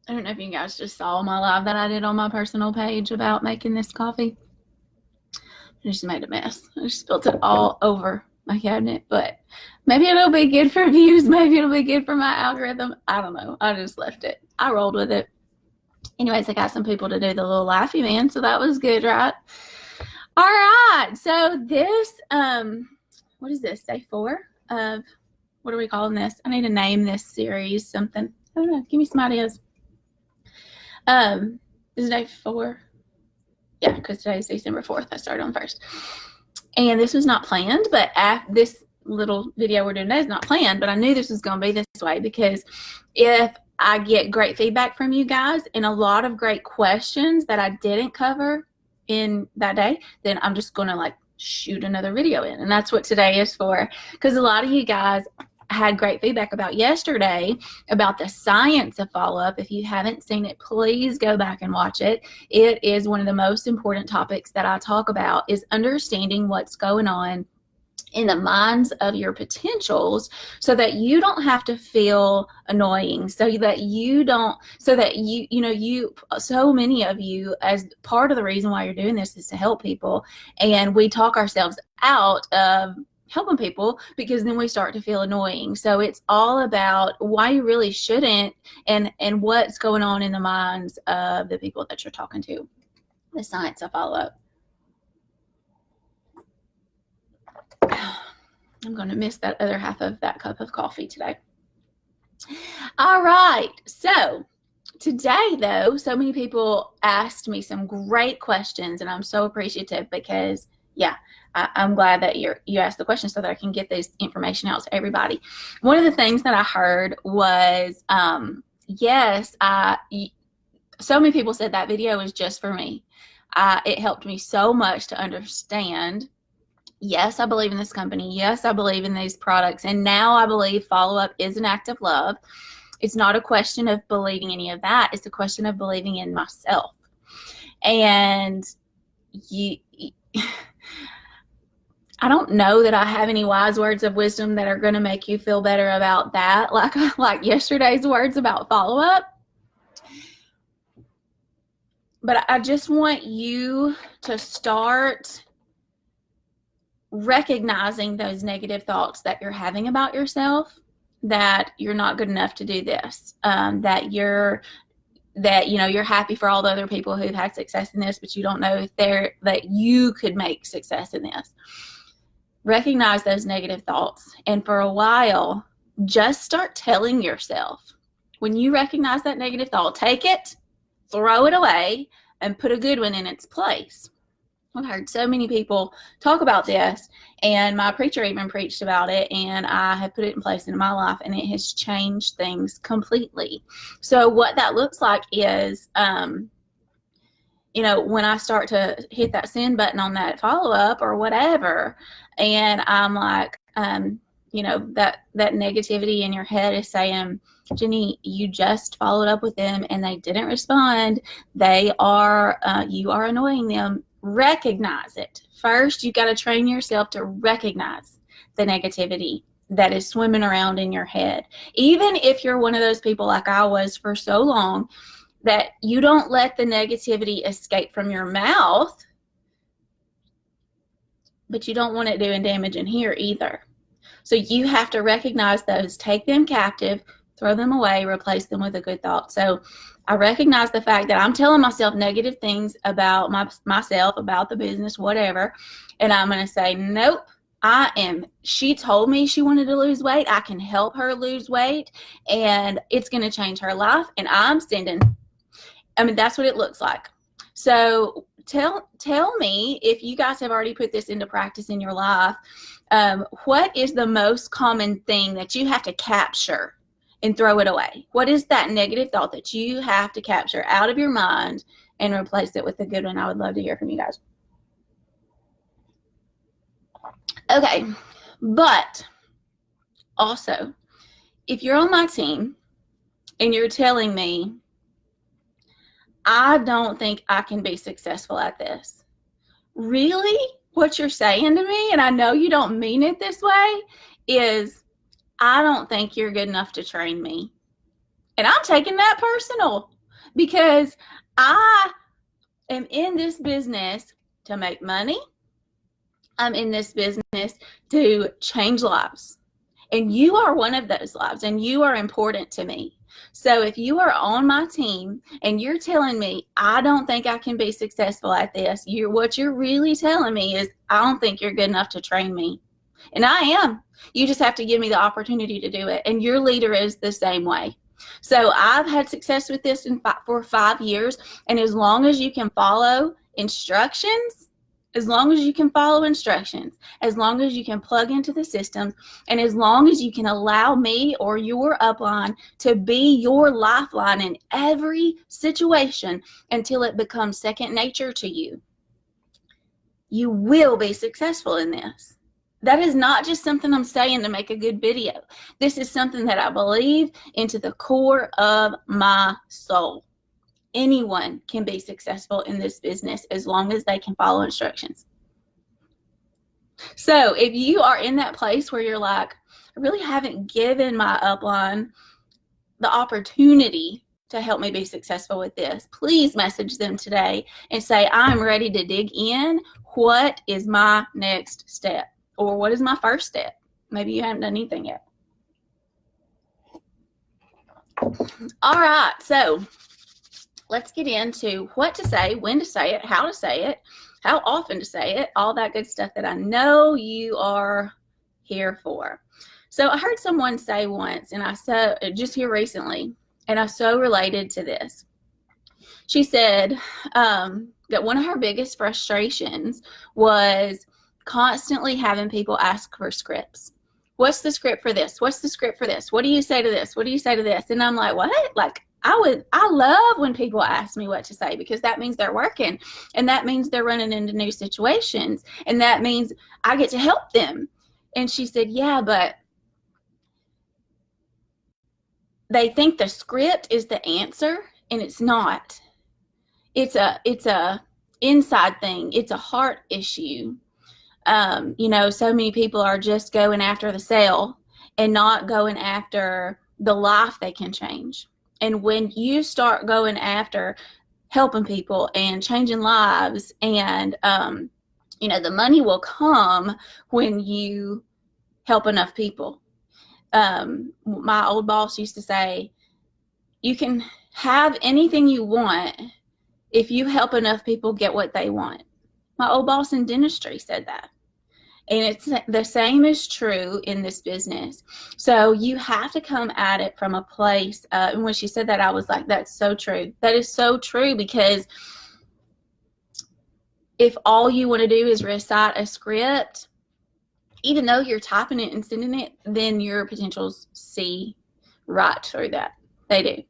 I don't know if you guys just saw my live that I did on my personal page about making this coffee. I just made a mess. I just spilled it all over my cabinet, but maybe it'll be good for views. Maybe it'll be good for my algorithm. I don't know. I just left it. I rolled with it. Anyways, I got some people to do the little laughy man, so that was good, right? All right. So this, what is this? Day 4 of, what are we calling this? I need to name this series something. I don't know. Give me some ideas. This is day 4. Yeah, because today is December 4th. I started on 1st. And this was not planned, but this little video we're doing today is not planned, but I knew this was going to be this way because if I get great feedback from you guys and a lot of great questions that I didn't cover in that day, then I'm just going to like shoot another video in. And that's what today is for, because a lot of you guys had great feedback about yesterday about the science of follow-up. If you haven't seen it, please go back and watch it. It is one of the most important topics that I talk about, is understanding what's going on in the minds of your potentials so that you don't have to feel annoying, so many of you, as part of the reason why you're doing this is to help people, and we talk ourselves out of helping people because then we start to feel annoying. So it's all about why you really shouldn't and what's going on in the minds of the people that you're talking to. The science of follow-up. I'm going to miss that other half of that cup of coffee today. All right. So today, though, so many people asked me some great questions, and I'm so appreciative because, yeah, I'm glad that you asked the question so that I can get this information out to everybody. One of the things that I heard was, so many people said that video is just for me. It helped me so much to understand, yes, I believe in this company. Yes, I believe in these products. And now I believe follow-up is an act of love. It's not a question of believing any of that. It's a question of believing in myself. And I don't know that I have any wise words of wisdom that are going to make you feel better about that, like yesterday's words about follow-up. But I just want you to start recognizing those negative thoughts that you're having about yourself, that you're not good enough to do this, that you're happy for all the other people who've had success in this, but you don't know if that you could make success in this. Recognize those negative thoughts, and for a while, just start telling yourself, when you recognize that negative thought, take it, throw it away, and put a good one in its place. I've heard so many people talk about this, and my preacher even preached about it, and I have put it in place in my life, and it has changed things completely. So what that looks like is, when I start to hit that send button on that follow-up or whatever, and I'm like, that negativity in your head is saying, Jenny, you just followed up with them and they didn't respond. You are annoying them. Recognize it. First, you got to train yourself to recognize the negativity that is swimming around in your head. Even if you're one of those people like I was for so long, that you don't let the negativity escape from your mouth, but you don't want it doing damage in here either. So you have to recognize those, take them captive, throw them away, replace them with a good thought. So I recognize the fact that I'm telling myself negative things about myself, about the business, whatever, and I'm going to say, nope, she told me she wanted to lose weight. I can help her lose weight, and it's going to change her life, and that's what it looks like. So tell me if you guys have already put this into practice in your life. What is the most common thing that you have to capture and throw it away? What is that negative thought that you have to capture out of your mind and replace it with a good one? I would love to hear from you guys. Okay, but also, if you're on my team and you're telling me, I don't think I can be successful at this. Really? What you're saying to me, and I know you don't mean it this way, is I don't think you're good enough to train me. And I'm taking that personal. because I am in this business to make money. I'm in this business to change lives. And you are one of those lives, and you are important to me. So if you are on my team and you're telling me, I don't think I can be successful at this, what you're really telling me is, I don't think you're good enough to train me. And I am. You just have to give me the opportunity to do it. And your leader is the same way. So I've had success with this for 5 years. And as long as you can follow instructions, as long as you can plug into the systems, and as long as you can allow me or your upline to be your lifeline in every situation until it becomes second nature to you, you will be successful in this. That is not just something I'm saying to make a good video. This is something that I believe into the core of my soul. Anyone can be successful in this business as long as they can follow instructions. So if you are in that place where you're like, I really haven't given my upline the opportunity to help me be successful with this, please message them today and say, I'm ready to dig in. What is my next step? Or what is my first step? Maybe you haven't done anything yet. All right, so let's get into what to say, when to say it, how often to say it, all that good stuff that I know you are here for. So I heard someone say once, and I saw just here recently, and I so related to this. She said that one of her biggest frustrations was constantly having people ask for scripts. What's the script for this? What's the script for this? What do you say to this? What do you say to this? And I'm like, what? Like, I love when people ask me what to say, because that means they're working, and that means they're running into new situations, and that means I get to help them. And she said, yeah, but they think the script is the answer, and it's not. It's a inside thing. It's a heart issue. So many people are just going after the sale and not going after the life they can change. And when you start going after helping people and changing lives, and, the money will come when you help enough people. My old boss used to say, you can have anything you want if you help enough people get what they want. My old boss in dentistry said that. And it's the same is true in this business. So you have to come at it from a place. And when she said that, I was like, that's so true. That is so true, because if all you want to do is recite a script, even though you're typing it and sending it, then your potentials see right through that. They do.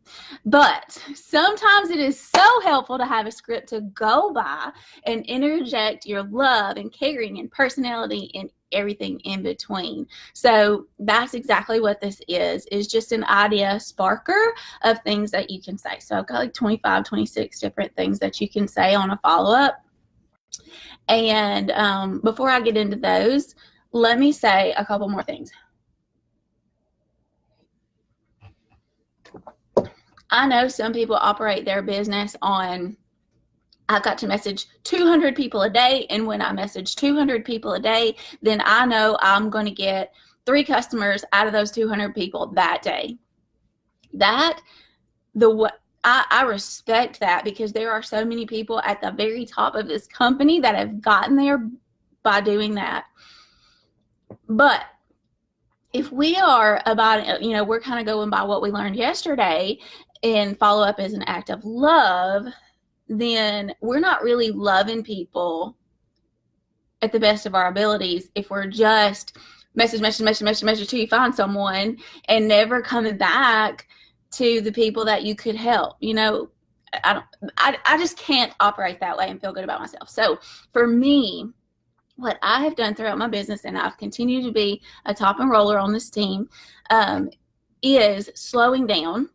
But sometimes it is so helpful to have a script to go by and interject your love and caring and personality and everything in between. So that's exactly what this is just an idea sparker of things that you can say. So I've got like 25, 26 different things that you can say on a follow-up. And before I get into those, let me say a couple more things. I know some people operate their business on, I've got to message 200 people a day, and when I message 200 people a day, then I know I'm going to get 3 customers out of those 200 people that day. I respect that, because there are so many people at the very top of this company that have gotten there by doing that. But if we are about, we're kind of going by what we learned yesterday, and follow up as an act of love, then we're not really loving people at the best of our abilities if we're just message till you find someone and never coming back to the people that you could help. I just can't operate that way and feel good about myself. So for me, what I have done throughout my business, and I've continued to be a top enroller on this team, is slowing down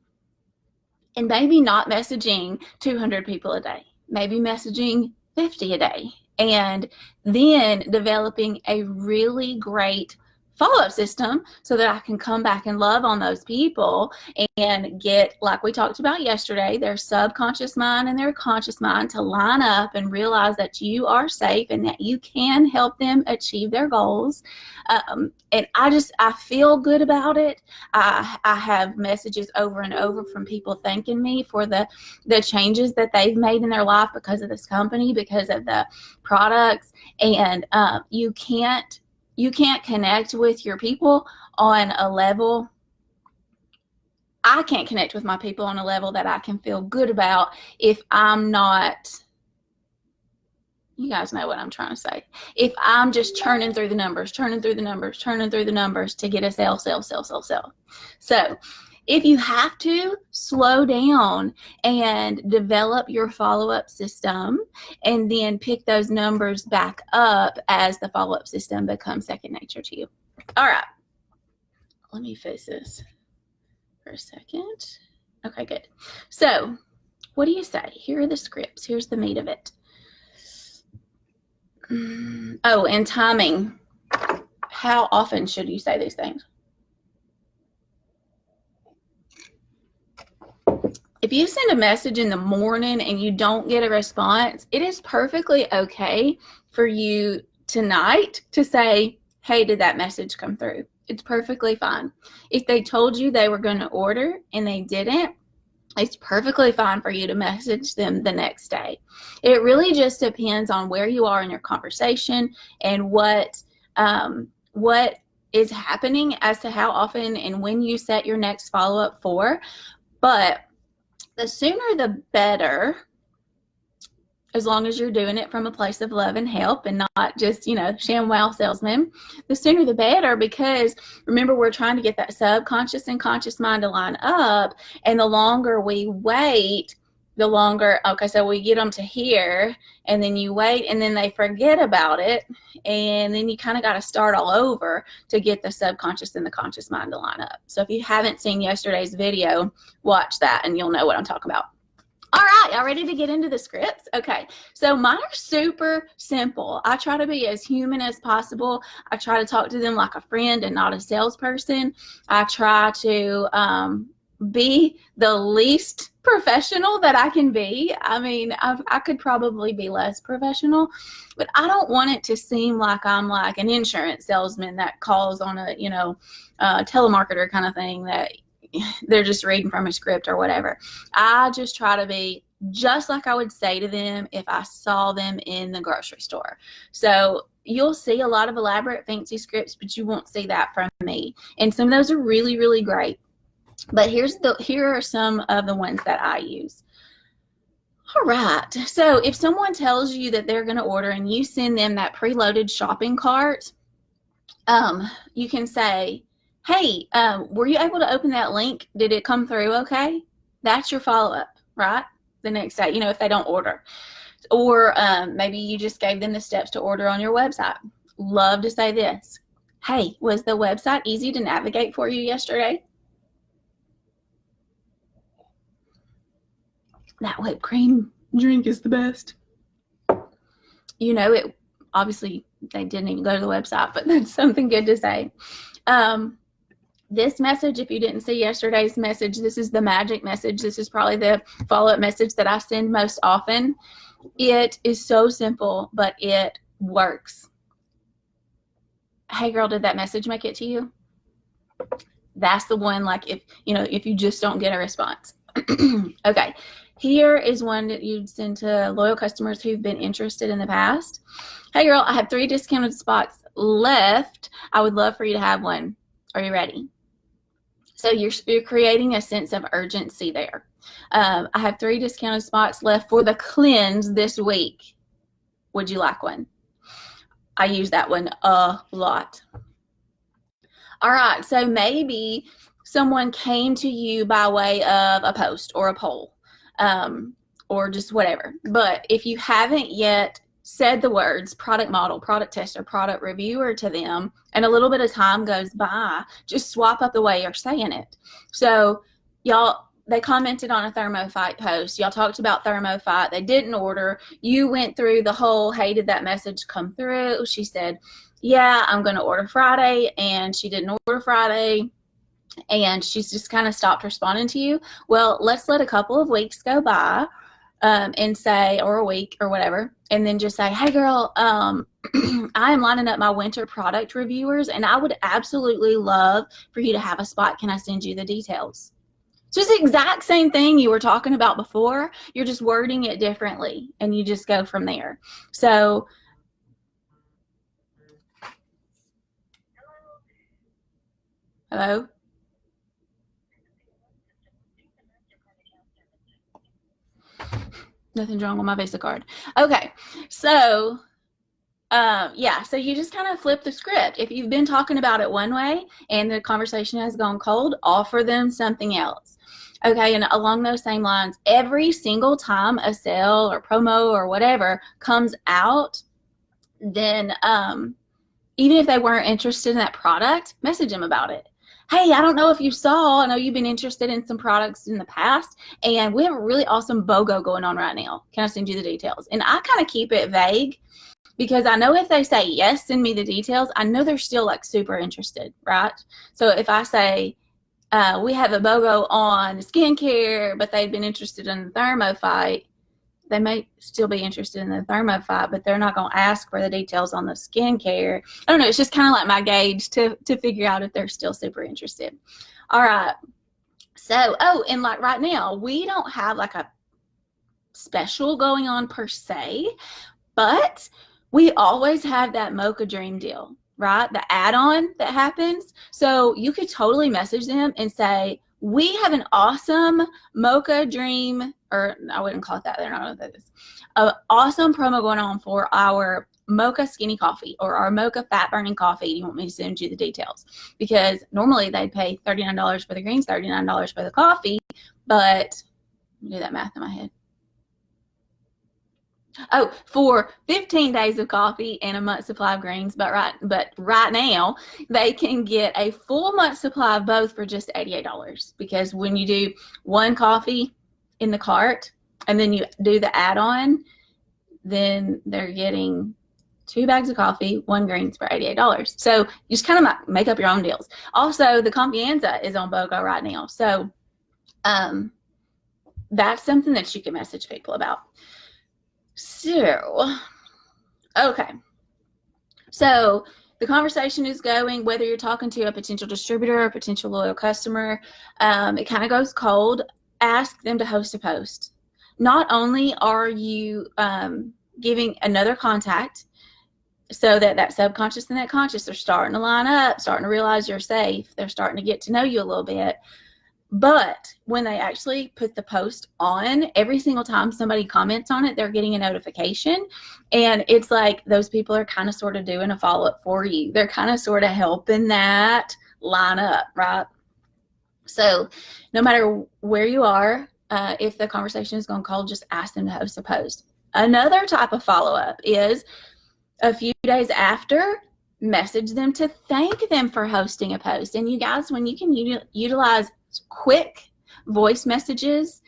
and maybe not messaging 200 people a day, maybe messaging 50 a day, and then developing a really great follow-up system so that I can come back and love on those people and get, like we talked about yesterday, their subconscious mind and their conscious mind to line up and realize that you are safe and that you can help them achieve their goals. And I feel good about it. I have messages over and over from people thanking me for the changes that they've made in their life because of this company, because of the products. And you can't connect with your people on a level. I can't connect with my people on a level that I can feel good about if I'm not, you guys know what I'm trying to say. If I'm just churning through the numbers to get a sale. So if you have to, slow down and develop your follow-up system and then pick those numbers back up as the follow-up system becomes second nature to you. All right. Let me fix this for a second. Okay, good. So what do you say? Here are the scripts. Here's the meat of it. Oh, and timing. How often should you say these things? If you send a message in the morning and you don't get a response, it is perfectly okay for you tonight to say, hey, did that message come through? It's perfectly fine. If they told you they were going to order and they didn't, it's perfectly fine for you to message them the next day. It really just depends on where you are in your conversation and what is happening as to how often and when you set your next follow-up for. But the sooner the better, as long as you're doing it from a place of love and help and not just, ShamWow salesman, the sooner the better, because remember, we're trying to get that subconscious and conscious mind to line up. And the longer we wait, the longer, okay, so we get them to here and then you wait and then they forget about it. And then you kind of got to start all over to get the subconscious and the conscious mind to line up. So if you haven't seen yesterday's video, watch that and you'll know what I'm talking about. All right, y'all ready to get into the scripts? Okay, so mine are super simple. I try to be as human as possible. I try to talk to them like a friend and not a salesperson. I try to be the least professional that I can be. I mean, I could probably be less professional, but I don't want it to seem like I'm like an insurance salesman that calls on a, telemarketer kind of thing that they're just reading from a script or whatever. I just try to be just like I would say to them if I saw them in the grocery store. So you'll see a lot of elaborate fancy scripts, but you won't see that from me. And some of those are really, really great. But here are some of the ones that I use. All right. So if someone tells you that they're going to order and you send them that preloaded shopping cart, you can say, hey, were you able to open that link? Did it come through okay? That's your follow-up, right? The next day, if they don't order. Or maybe you just gave them the steps to order on your website. Love to say this. Hey, was the website easy to navigate for you yesterday? That whipped cream drink is the best. It obviously they didn't even go to the website, but that's something good to say. This message, if you didn't see yesterday's message, this is the magic message. This is probably the follow-up message that I send most often. It is so simple, but it works. Hey girl, did that message make it to you? That's the one, like if you just don't get a response. Okay, here is one that you'd send to loyal customers who've been interested in the past. Hey girl, I have 3 discounted spots left. I would love for you to have one. Are you ready? So you're creating a sense of urgency there. I have 3 discounted spots left for the cleanse this week. Would you like one? I use that one a lot. All right, so maybe someone came to you by way of a post or a poll, or just whatever. But if you haven't yet said the words product model, product tester, product reviewer to them, and a little bit of time goes by, just swap up the way you're saying it. So they commented on a ThermoFight post. Y'all talked about ThermoFight. They didn't order. You went through the whole, hey, did that message come through? She said, yeah, I'm going to order Friday, and she didn't order Friday, and she's just kind of stopped responding to you. Well, let's let a couple of weeks go by, and say, or a week or whatever, and then just say, hey girl, I am lining up my winter product reviewers, and I would absolutely love for you to have a spot. Can I send you the details? So it's the exact same thing you were talking about before. You're just wording it differently, and you just go from there. So, hello? Nothing's wrong with my Visa card. Okay, so yeah, so you just kind of flip the script. If you've been talking about it one way and the conversation has gone cold, offer them something else. Okay, and along those same lines, every single time a sale or promo or whatever comes out, then even if they weren't interested in that product, message them about it. Hey, I don't know if you saw, I know you've been interested in some products in the past, and we have a really awesome BOGO going on right now. Can I send you the details? And I kind of keep it vague, because I know if they say, yes, send me the details, I know they're still like super interested, right? So if I say, we have a BOGO on skincare, but they've been interested in the Thermophyte, they may still be interested in the Thermophyte, but they're not going to ask for the details on the skincare. I don't know. It's just kind of like my gauge to figure out if they're still super interested. All right. So, oh, and like right now, we don't have like a special going on per se, but we always have that Mocha Dream deal, right? The add-on that happens. So you could totally message them and say, we have an awesome Mocha Dream, or I wouldn't call it that. They don't know what that is. An awesome promo going on for our Mocha Skinny Coffee or our Mocha Fat Burning Coffee. You want me to send you the details? Because normally they'd pay $39 for the greens, $39 for the coffee, but let me do that math in my head. Oh, for 15 days of coffee and a month's supply of greens, but right now they can get a full month's supply of both for just $88, because when you do one coffee in the cart and then you do the add-on, then they're getting 2 bags of coffee, 1 greens for $88. So you just kind of make up your own deals. Also, the Confianza is on BOGO right now, so that's something that you can message people about. So, okay. So the conversation is going, whether you're talking to a potential distributor or a potential loyal customer, it kind of goes cold. Ask them to host a post. Not only are you giving another contact so that subconscious and that conscious are starting to line up, starting to realize you're safe. They're starting to get to know you a little bit. But when they actually put the post on, every single time somebody comments on it, they're getting a notification. And it's like those people are kind of sort of doing a follow-up for you. They're kind of sort of helping that line up, right? So no matter where you are, if the conversation is going cold, just ask them to host a post. Another type of follow-up is a few days after, message them to thank them for hosting a post. And you guys, when you can utilize quick voice messages,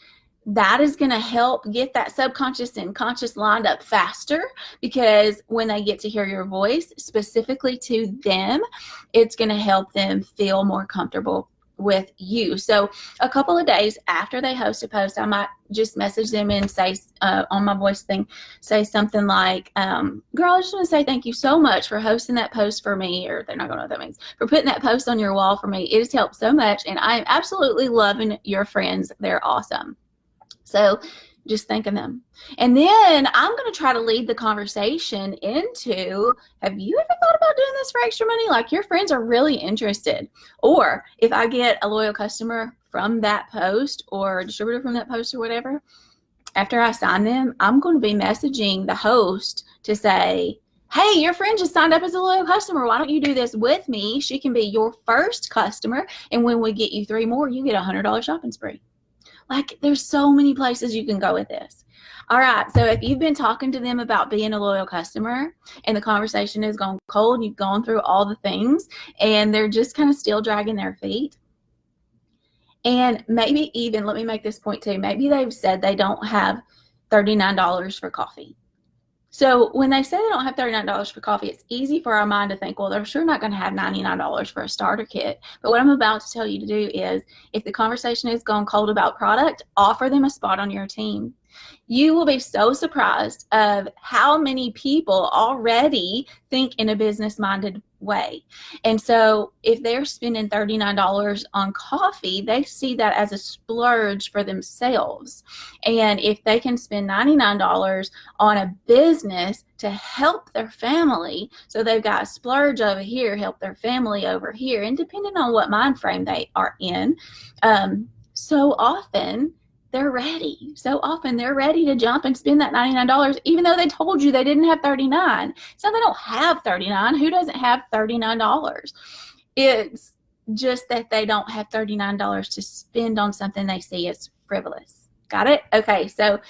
that is going to help get that subconscious and conscious lined up faster, because when they get to hear your voice specifically to them, it's going to help them feel more comfortable with you. So a couple of days after they host a post, I might just message them and say on my voice thing, say something like, girl, I just want to say thank you so much for hosting that post for me, or they're not going to know what that means, for putting that post on your wall for me. It has helped so much, and I am absolutely loving your friends. They're awesome. So just thanking them. And then I'm going to try to lead the conversation into, have you ever thought about doing this for extra money? Like, your friends are really interested. Or if I get a loyal customer from that post or a distributor from that post or whatever, after I sign them, I'm going to be messaging the host to say, hey, your friend just signed up as a loyal customer. Why don't you do this with me? She can be your first customer. And when we get you 3 more, you get a $100 shopping spree. Like, there's so many places you can go with this. All right, so if you've been talking to them about being a loyal customer and the conversation has gone cold, you've gone through all the things, and they're just kind of still dragging their feet. And maybe even, let me make this point too, maybe they've said they don't have $39 for coffee. So when they say they don't have $39 for coffee, it's easy for our mind to think, well, they're sure not going to have $99 for a starter kit. But what I'm about to tell you to do is, if the conversation is gone cold about product, offer them a spot on your team. You will be so surprised of how many people already think in a business-minded way. And so if they're spending $39 on coffee, they see that as a splurge for themselves. And if they can spend $99 on a business to help their family, so they've got a splurge over here, help their family over here, and depending on what mind frame they are in, so often they're ready. So often they're ready to jump and spend that $99, even though they told you they didn't have $39. So they don't have $39. Who doesn't have $39? It's just that they don't have $39 to spend on something they see as frivolous. Got it? Okay. So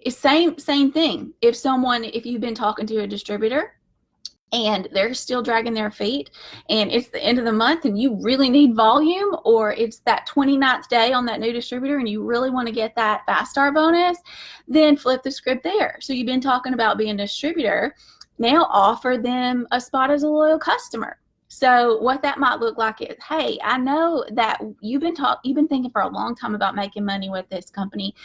same thing. If you've been talking to a distributor and they're still dragging their feet, and it's the end of the month and you really need volume, or it's that 29th day on that new distributor and you really want to get that fast start bonus, then flip the script there. So you've been talking about being a distributor. Now offer them a spot as a loyal customer. So what that might look like is, hey, I know that you've been thinking for a long time about making money with this company.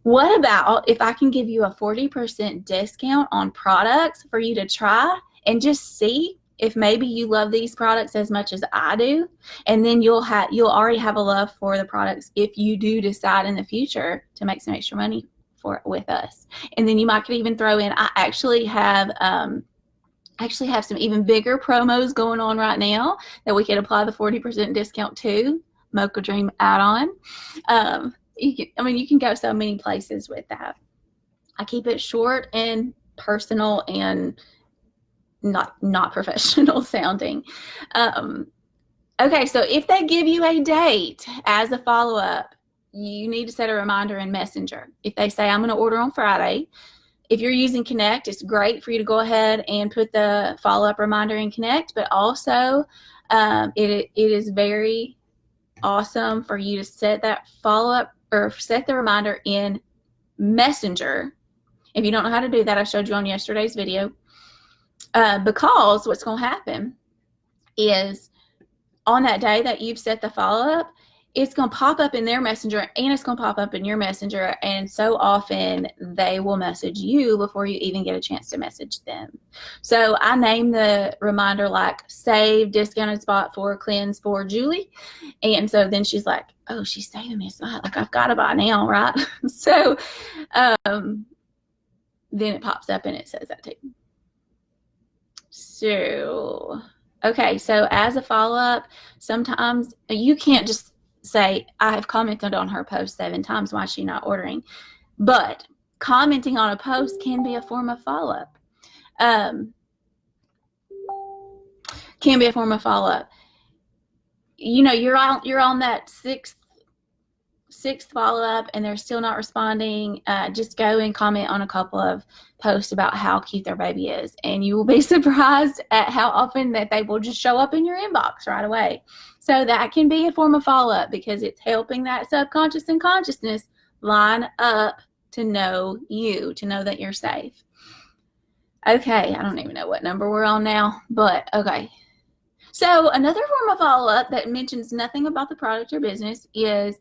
What about if I can give you a 40% discount on products for you to try and just see if maybe you love these products as much as I do, and then you'll already have a love for the products if you do decide in the future to make some extra money with us. And then you might could even throw in, I actually have some even bigger promos going on right now that we could apply the 40% discount to. Mocha Dream add-on. You can go so many places with that. I keep it short and personal and not professional sounding. Okay, so if they give you a date as a follow-up, you need to set a reminder in Messenger. If they say, I'm going to order on Friday, if you're using Connect, it's great for you to go ahead and put the follow-up reminder in Connect, but also it is very awesome for you to set that follow-up or set the reminder in Messenger. If you don't know how to do that, I showed you on yesterday's video. Because what's going to happen is on that day that you've set the follow-up, it's going to pop up in their messenger and it's going to pop up in your messenger. And so often they will message you before you even get a chance to message them. So I named the reminder like save discounted spot for cleanse for Julie. And so then she's like, oh, she's saving me a spot. Like I've got to buy now, right? So then it pops up and it says that too. So, okay, so as a follow-up, sometimes you can't just say, I have commented on her post 7 times, why is she not ordering? But commenting on a post can be a form of follow-up. Can be a form of follow-up. You know, you're on that sixth follow-up and they're still not responding. Just go and comment on a couple of posts about how cute their baby is, and you will be surprised at how often that they will just show up in your inbox right away. So that can be a form of follow-up because it's helping that subconscious and consciousness line up to know you, to know that you're safe. Okay, I don't even know what number we're on now, but okay. So another form of follow-up that mentions nothing about the product or business is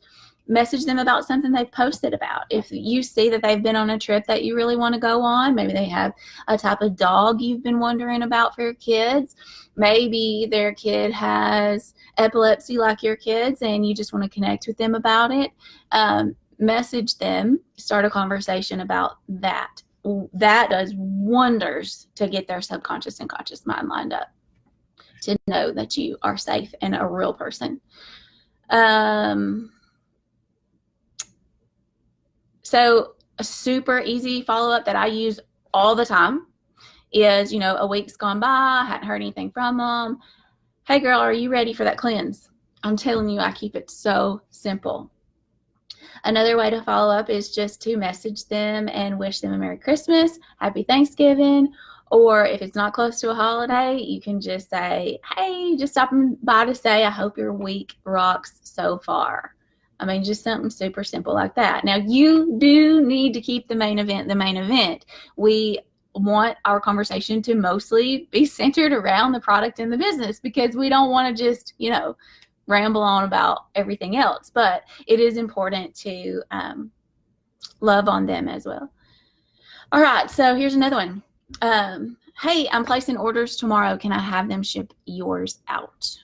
message them about something they've posted about. If you see that they've been on a trip that you really want to go on, maybe they have a type of dog you've been wondering about for your kids, maybe their kid has epilepsy like your kids and you just want to connect with them about it, message them, start a conversation about that. That does wonders to get their subconscious and conscious mind lined up to know that you are safe and a real person. So a super easy follow-up that I use all the time is, a week's gone by, I hadn't heard anything from them. Hey girl, are you ready for that cleanse? I'm telling you, I keep it so simple. Another way to follow up is just to message them and wish them a Merry Christmas, Happy Thanksgiving, or if it's not close to a holiday, you can just say, hey, just stopping by to say, I hope your week rocks so far. Just something super simple like that. Now, you do need to keep the main event the main event. We want our conversation to mostly be centered around the product and the business, because we don't want to just, ramble on about everything else. But it is important to love on them as well. All right, so here's another one. Hey, I'm placing orders tomorrow. Can I have them ship yours out?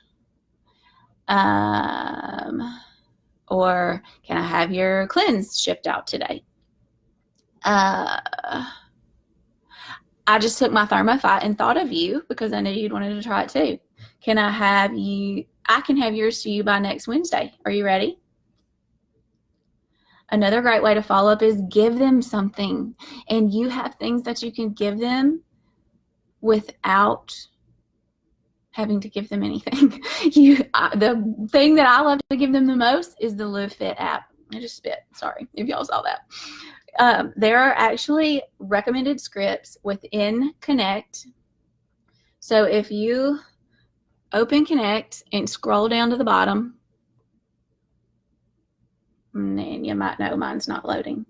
Or can I have your cleanse shipped out today? I just took my Thermofite and thought of you because I knew you'd wanted to try it too. Can I have you? I can have yours to you by next Wednesday. Are you ready? Another great way to follow up is give them something. And you have things that you can give them without having to give them anything. The thing that I love to give them the most is the Live Fit app. I just spit. Sorry if y'all saw that. There are actually recommended scripts within Connect. So if you open Connect and scroll down to the bottom, and then you might know mine's not loading.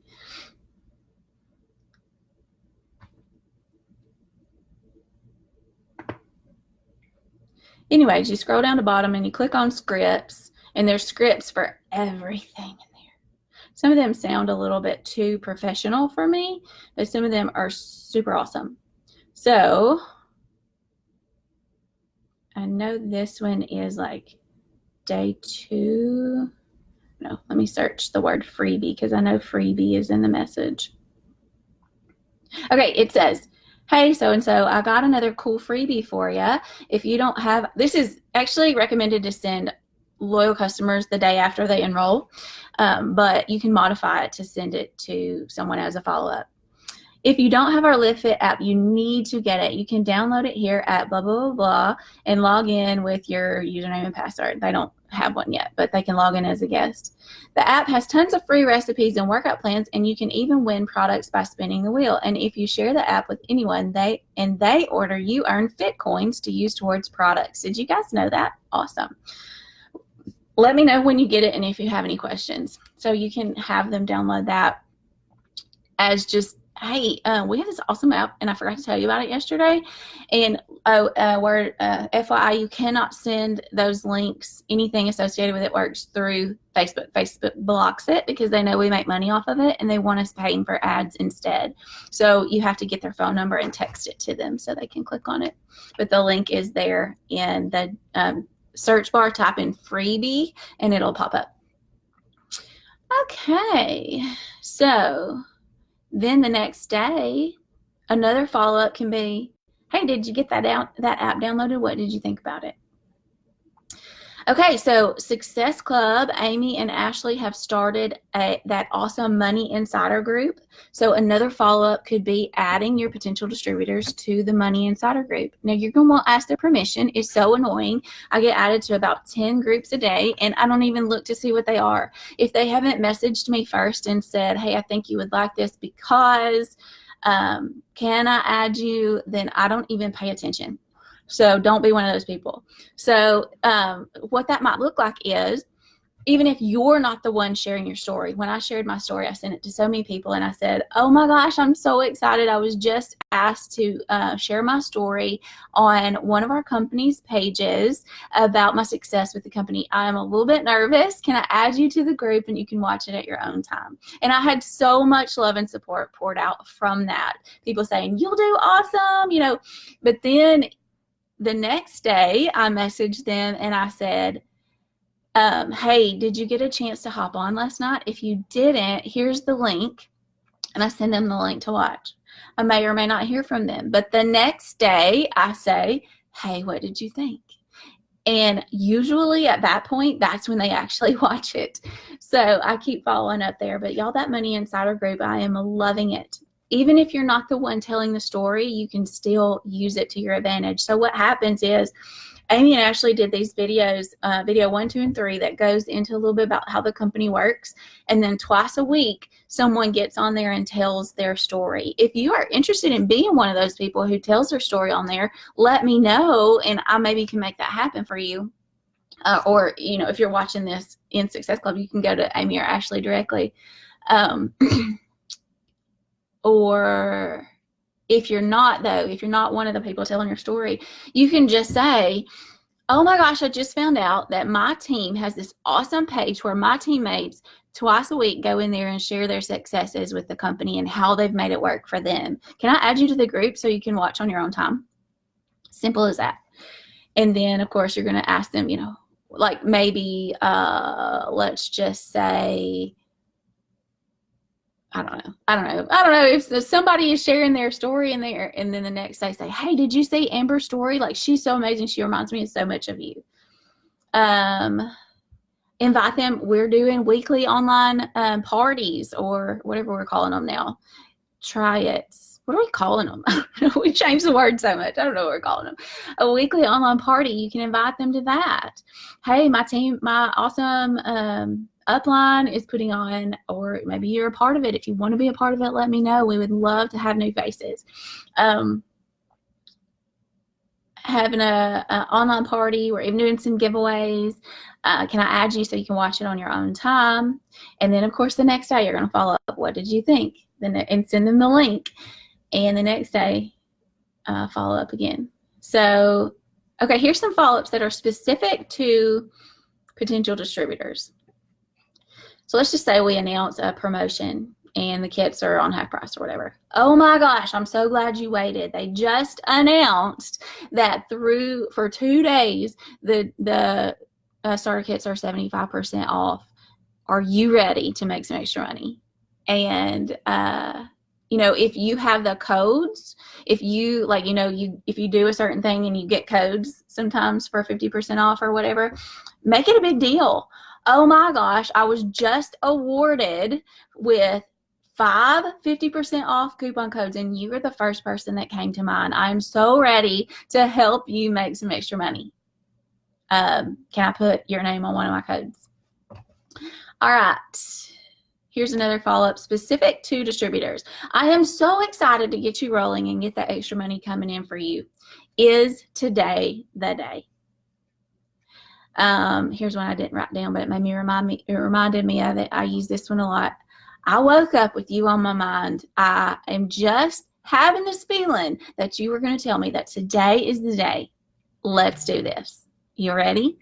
Anyways, you scroll down to the bottom and you click on scripts, and there's scripts for everything in there. Some of them sound a little bit too professional for me, but some of them are super awesome. So I know this one is like day 2. No, let me search the word freebie because I know freebie is in the message. Okay, it says, hey, so-and-so, I got another cool freebie for you. If you don't have, this is actually recommended to send loyal customers the day after they enroll, but you can modify it to send it to someone as a follow-up. If you don't have our Live Fit app, you need to get it. You can download it here at blah, blah, blah, blah, and log in with your username and password. They don't have one yet, but they can log in as a guest. The app has tons of free recipes and workout plans, and you can even win products by spinning the wheel. And if you share the app with anyone, they order, you earn Fit coins to use towards products. Did you guys know that? Awesome. Let me know when you get it and if you have any questions. So you can have them download that as just, hey, we have this awesome app, and I forgot to tell you about it yesterday. And FYI, you cannot send those links. Anything associated with it works through Facebook. Facebook blocks it because they know we make money off of it, and they want us paying for ads instead. So you have to get their phone number and text it to them so they can click on it. But the link is there in the search bar. Type in freebie, and it'll pop up. Okay, so then the next day, another follow-up can be, hey, did you get that app downloaded? What did you think about it? Okay, so Success Club, Amy and Ashley have started that awesome Money Insider group. So another follow-up could be adding your potential distributors to the Money Insider group. Now, you're going to want to ask their permission. It's so annoying. I get added to about 10 groups a day, and I don't even look to see what they are. If they haven't messaged me first and said, hey, I think you would like this because can I add you, then I don't even pay attention. So don't be one of those people. So what that might look like is, even if you're not the one sharing your story, when I shared my story, I sent it to so many people, and I said, oh my gosh, I'm so excited. I was just asked to share my story on one of our company's pages about my success with the company. I'm a little bit nervous. Can I add you to the group, and you can watch it at your own time? And I had so much love and support poured out from that. People saying, you'll do awesome, but then the next day, I messaged them and I said, hey, did you get a chance to hop on last night? If you didn't, here's the link. And I send them the link to watch. I may or may not hear from them. But the next day, I say, hey, what did you think? And usually at that point, that's when they actually watch it. So I keep following up there. But y'all, that Money Insider group, I am loving it. Even if you're not the one telling the story, you can still use it to your advantage. So what happens is, Amy and Ashley did these videos, video 1, 2, and 3, that goes into a little bit about how the company works. And then twice a week, someone gets on there and tells their story. If you are interested in being one of those people who tells their story on there, let me know, and I maybe can make that happen for you. Or, if you're watching this in Success Club, you can go to Amy or Ashley directly. Or If you're not, though, if you're not one of the people telling your story, you can just say, oh my gosh, I just found out that my team has this awesome page where my teammates twice a week go in there and share their successes with the company and how they've made it work for them. Can I add you to the group so you can watch on your own time? Simple as that. And then, of course, you're going to ask them, like maybe, let's just say, I don't know if somebody is sharing their story in there, and then the next day say, hey, did you see Amber's story? Like, she's so amazing. She reminds me of so much of you. Invite them. We're doing weekly online parties, or whatever we're calling them now. Try it. What are we calling them? We changed the word so much. I don't know what we're calling them. A weekly online party. You can invite them to that. Hey, my team, my awesome upline is putting on, or maybe you're a part of it. If you want to be a part of it, let me know. We would love to have new faces. Having an online party. We're even doing some giveaways. Can I add you so you can watch it on your own time? And then, of course, the next day you're going to follow up. What did you think? And send them the link. And the next day, follow up again. So, okay, here's some follow-ups that are specific to potential distributors. So let's just say we announce a promotion and the kits are on half price or whatever. Oh my gosh, I'm so glad you waited. They just announced that for 2 days, the starter kits are 75% off. Are you ready to make some extra money? And, if you have the codes, if you if you do a certain thing and you get codes sometimes for 50% off or whatever, make it a big deal. Oh my gosh, I was just awarded with 5 50% off coupon codes, and you were the first person that came to mind. I'm so ready to help you make some extra money. Can I put your name on one of my codes? All right. Here's another follow-up specific to distributors. I am so excited to get you rolling and get that extra money coming in for you. Is today the day? Here's one I didn't write down, but it reminded me of it. I use this one a lot. I woke up with you on my mind. I am just having this feeling that you were going to tell me that today is the day. Let's do this. You ready?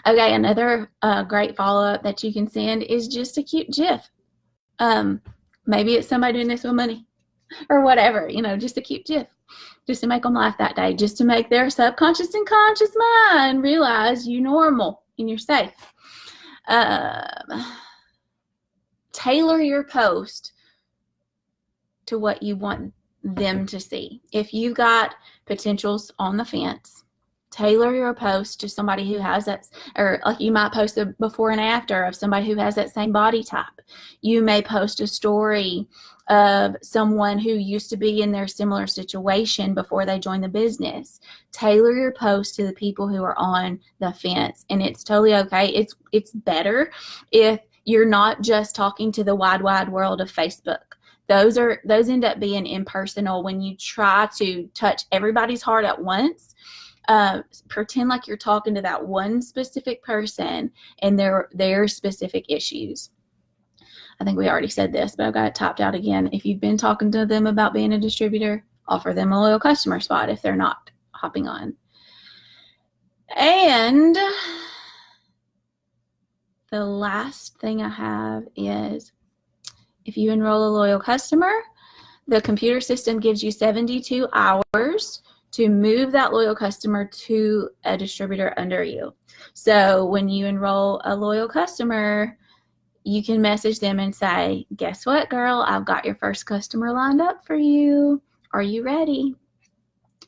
Okay, another great follow-up that you can send is just a cute GIF. Maybe it's somebody doing this with money or whatever, just a cute GIF. Just to make them laugh that day, just to make their subconscious and conscious mind realize you're normal and you're safe. Tailor your post to what you want them to see. If you've got potentials on the fence, tailor your post to somebody who has that, or like you might post a before and after of somebody who has that same body type. You may post a story of someone who used to be in their similar situation before they joined the business. Tailor your post to the people who are on the fence, and it's totally okay. It's better if you're not just talking to the wide world of Facebook. Those end up being impersonal when you try to touch everybody's heart at once. Pretend like you're talking to that one specific person and their specific issues. I think we already said this, but I've got it topped out again. If you've been talking to them about being a distributor, offer them a loyal customer spot if they're not hopping on. And the last thing I have is, if you enroll a loyal customer, the computer system gives you 72 hours to move that loyal customer to a distributor under you. So when you enroll a loyal customer, you can message them and say, guess what, girl? I've got your first customer lined up for you. Are you ready?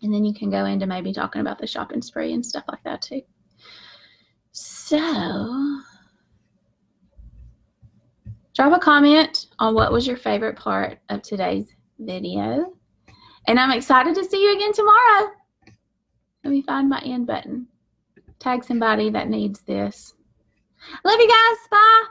And then you can go into maybe talking about the shopping spree and stuff like that too. So drop a comment on what was your favorite part of today's video. And I'm excited to see you again tomorrow. Let me find my end button. Tag somebody that needs this. Love you guys. Bye.